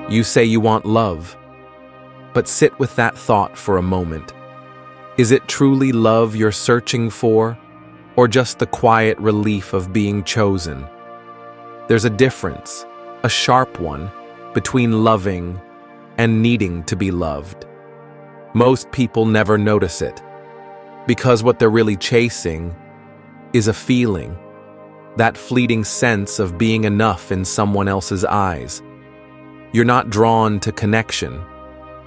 You say you want love, but sit with that thought for a moment. Is it truly love you're searching for, or just the quiet relief of being chosen? There's a difference, a sharp one, between loving and needing to be loved. Most people never notice it, because what they're really chasing is a feeling, that fleeting sense of being enough in someone else's eyes. You're not drawn to connection.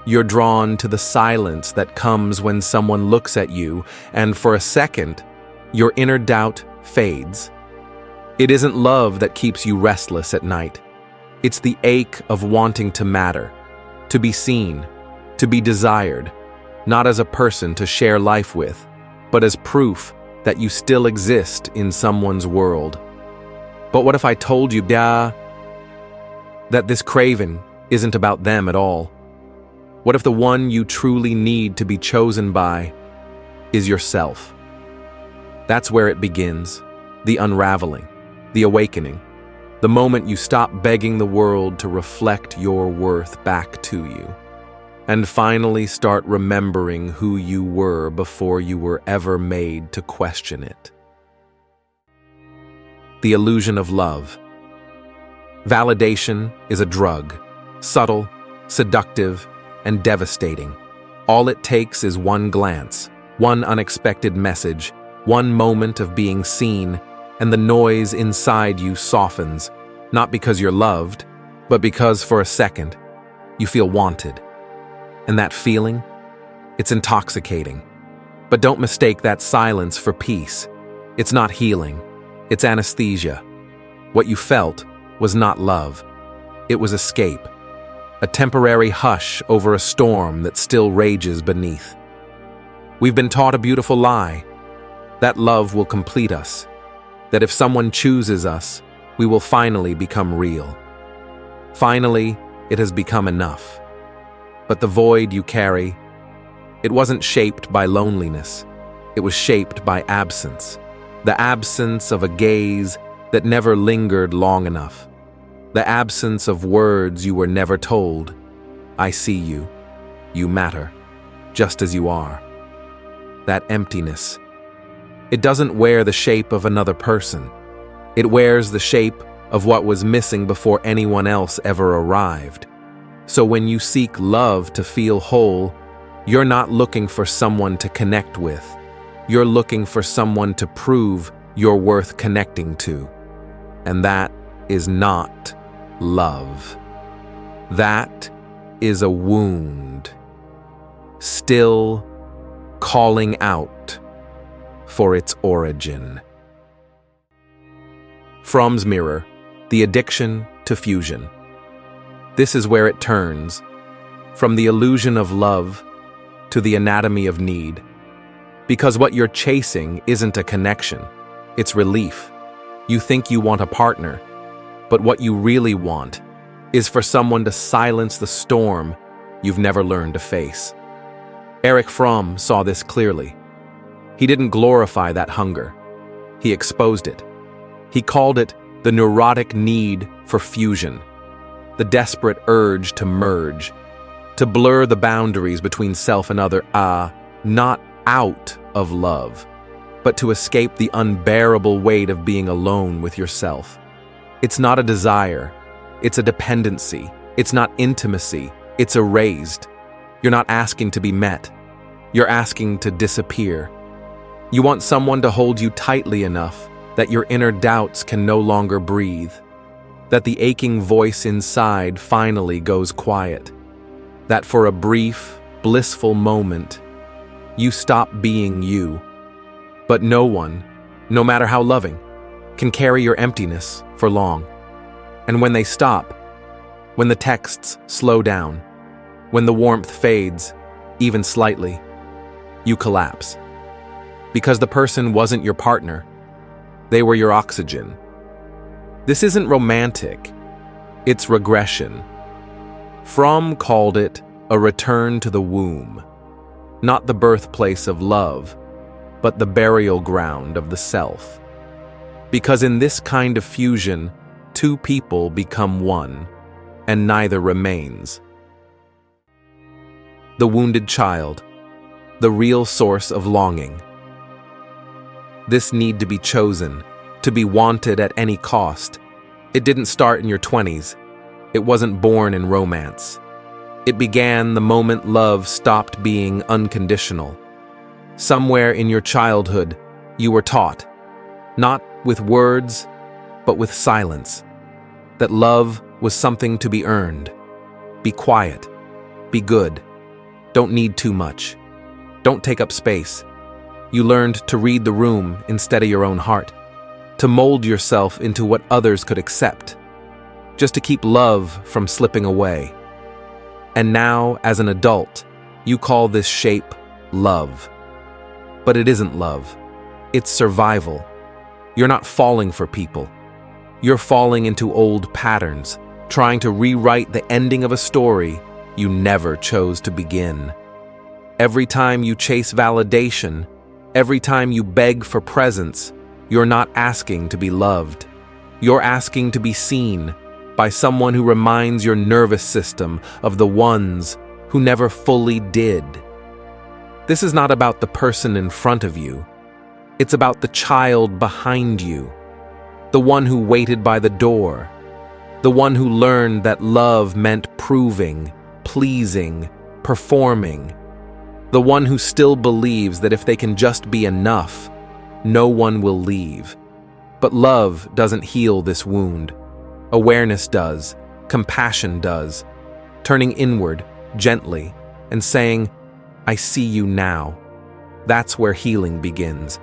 You're drawn to the silence that comes when someone looks at you, and for a second, your inner doubt fades. It isn't love that keeps you restless at night. It's the ache of wanting to matter, to be seen, to be desired, not as a person to share life with, but as proof that you still exist in someone's world. But what if I told you, that this craving isn't about them at all? What if the one you truly need to be chosen by is yourself? That's where it begins, the unraveling, the awakening, the moment you stop begging the world to reflect your worth back to you, and finally start remembering who you were before you were ever made to question it. The illusion of love. Validation is a drug, subtle, seductive, and devastating. All it takes is one glance, one unexpected message, one moment of being seen, and the noise inside you softens, not because you're loved, but because for a second, you feel wanted. And that feeling, it's intoxicating. But don't mistake that silence for peace. It's not healing, it's anesthesia. What you felt was not love. It was escape, a temporary hush over a storm that still rages beneath. We've been taught a beautiful lie, that love will complete us, that if someone chooses us, we will finally become real. Finally, it has become enough. But the void you carry, it wasn't shaped by loneliness. It was shaped by absence. The absence of a gaze that never lingered long enough. The absence of words you were never told. I see you. You matter, just as you are. That emptiness. It doesn't wear the shape of another person. It wears the shape of what was missing before anyone else ever arrived. So when you seek love to feel whole, you're not looking for someone to connect with. You're looking for someone to prove you're worth connecting to. And that is not love. That is a wound, still calling out for its origin. Fromm's mirror, the addiction to fusion. This is where it turns, from the illusion of love to the anatomy of need. Because what you're chasing isn't a connection, it's relief. You think you want a partner, but what you really want is for someone to silence the storm you've never learned to face. Erich Fromm saw this clearly. He didn't glorify that hunger. He exposed it. He called it the neurotic need for fusion, the desperate urge to merge, to blur the boundaries between self and other, not out of love, but to escape the unbearable weight of being alone with yourself. It's not a desire, it's a dependency. It's not intimacy, it's erased. You're not asking to be met, you're asking to disappear. You want someone to hold you tightly enough that your inner doubts can no longer breathe, that the aching voice inside finally goes quiet, that for a brief, blissful moment, you stop being you. But no one, no matter how loving, can carry your emptiness for long. And when they stop, when the texts slow down, when the warmth fades, even slightly, you collapse. Because the person wasn't your partner, they were your oxygen. This isn't romantic, it's regression. Fromm called it a return to the womb, not the birthplace of love, but the burial ground of the self. Because in this kind of fusion, two people become one. and neither remains. The wounded child, the real source of longing. This need to be chosen, to be wanted at any cost. It didn't start in your 20s. It wasn't born in romance. It began the moment love stopped being unconditional. Somewhere in your childhood, you were taught, not with words, but with silence, that love was something to be earned. Be quiet. Be good. Don't need too much. Don't take up space. You learned to read the room instead of your own heart, to mold yourself into what others could accept, just to keep love from slipping away. And now, as an adult, you call this shape love. But it isn't love. It's survival. You're not falling for people. You're falling into old patterns, trying to rewrite the ending of a story you never chose to begin. Every time you chase validation, every time you beg for presence, you're not asking to be loved. You're asking to be seen by someone who reminds your nervous system of the ones who never fully did. This is not about the person in front of you. It's about the child behind you, the one who waited by the door, the one who learned that love meant proving, pleasing, performing, the one who still believes that if they can just be enough, no one will leave. But love doesn't heal this wound. Awareness does, compassion does, turning inward, gently, and saying, I see you now. That's where healing begins.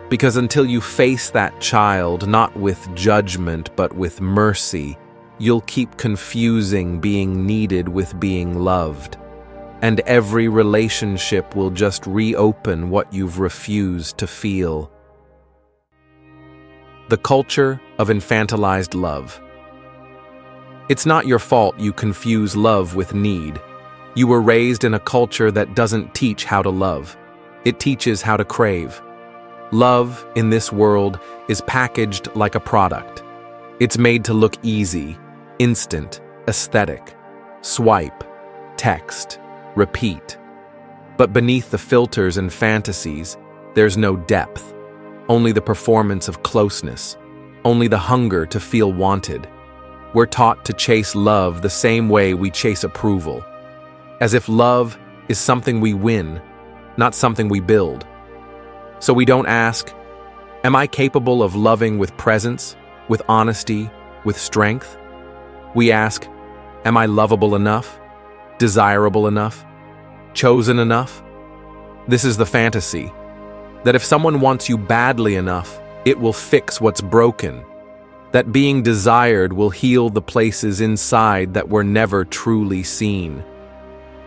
Because until you face that child, not with judgment, but with mercy, you'll keep confusing being needed with being loved. And every relationship will just reopen what you've refused to feel. The culture of infantilized love. It's not your fault you confuse love with need. You were raised in a culture that doesn't teach how to love. It teaches how to crave. Love, in this world, is packaged like a product. It's made to look easy, instant, aesthetic. Swipe, text, repeat. But beneath the filters and fantasies, there's no depth. Only the performance of closeness. Only the hunger to feel wanted. We're taught to chase love the same way we chase approval, as if love is something we win, not something we build. So we don't ask, am I capable of loving with presence, with honesty, with strength? We ask, am I lovable enough, desirable enough, chosen enough? This is the fantasy, that if someone wants you badly enough, it will fix what's broken. That being desired will heal the places inside that were never truly seen.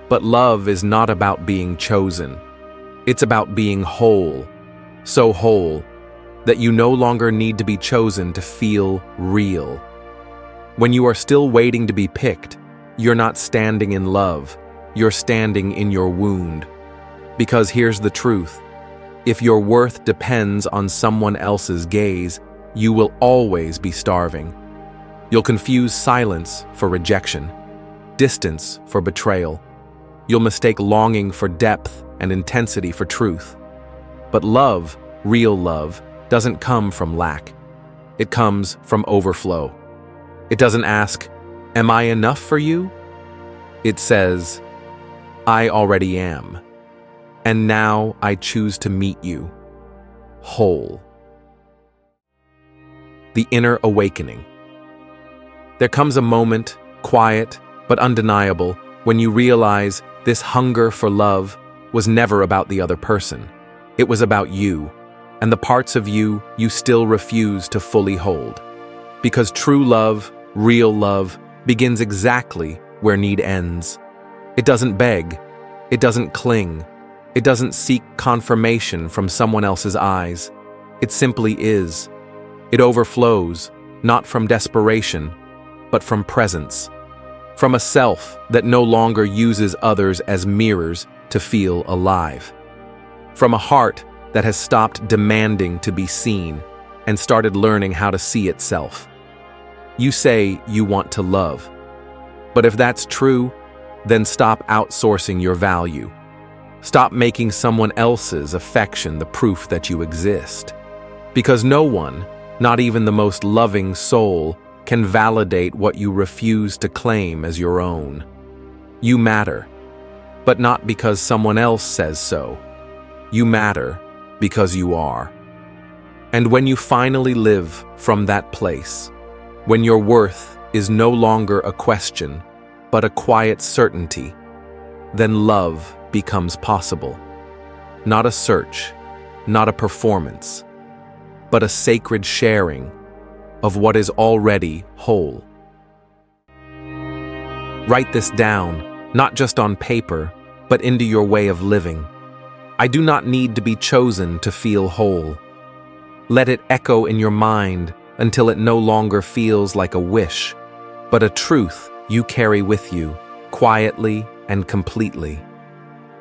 But love is not about being chosen. It's about being whole, so whole that you no longer need to be chosen to feel real. When you are still waiting to be picked, you're not standing in love, you're standing in your wound. Because here's the truth, if your worth depends on someone else's gaze, you will always be starving. You'll confuse silence for rejection, distance for betrayal. You'll mistake longing for depth and intensity for truth. But love, real love, doesn't come from lack. It comes from overflow. It doesn't ask, am I enough for you? It says, I already am. And now I choose to meet you, whole. The inner awakening. There comes a moment, quiet but undeniable, when you realize this hunger for love was never about the other person. It was about you, and the parts of you you still refuse to fully hold. Because true love, real love, begins exactly where need ends. It doesn't beg, it doesn't cling, it doesn't seek confirmation from someone else's eyes. It simply is. It overflows, not from desperation, but from presence. From a self that no longer uses others as mirrors to feel alive. From a heart that has stopped demanding to be seen and started learning how to see itself. You say you want to love, But if that's true, then stop outsourcing your value. Stop making someone else's affection the proof that you exist. Because no one, not even the most loving soul, can validate what you refuse to claim as your own. You matter, but not because someone else says so. You matter because you are. And when you finally live from that place, when your worth is no longer a question, but a quiet certainty, then love becomes possible. Not a search, not a performance, but a sacred sharing of what is already whole. Write this down, not just on paper, but into your way of living. I do not need to be chosen to feel whole. Let it echo in your mind until it no longer feels like a wish, but a truth you carry with you, quietly and completely.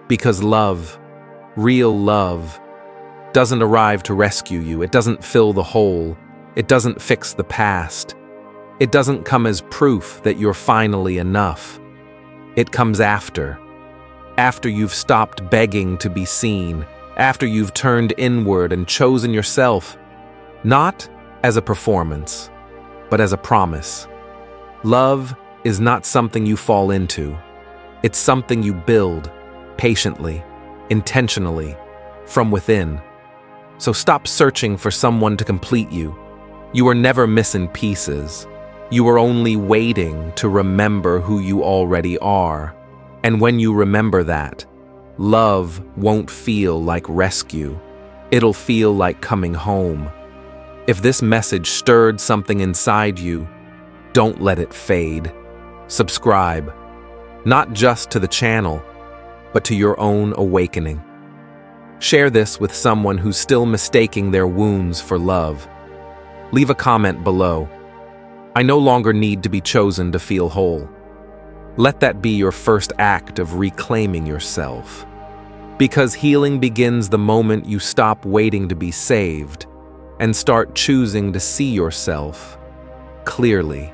Because love, real love, doesn't arrive to rescue you. It doesn't fill the hole. It doesn't fix the past. It doesn't come as proof that you're finally enough. It comes after you've stopped begging to be seen, after you've turned inward and chosen yourself, not as a performance, but as a promise. Love is not something you fall into. It's something you build, patiently, intentionally, from within. So stop searching for someone to complete you. You are never missing pieces. You are only waiting to remember who you already are. And when you remember that, love won't feel like rescue. It'll feel like coming home. If this message stirred something inside you, don't let it fade. Subscribe, not just to the channel, but to your own awakening. Share this with someone who's still mistaking their wounds for love. Leave a comment below. I no longer need to be chosen to feel whole. Let that be your first act of reclaiming yourself. Because healing begins the moment you stop waiting to be saved and start choosing to see yourself clearly.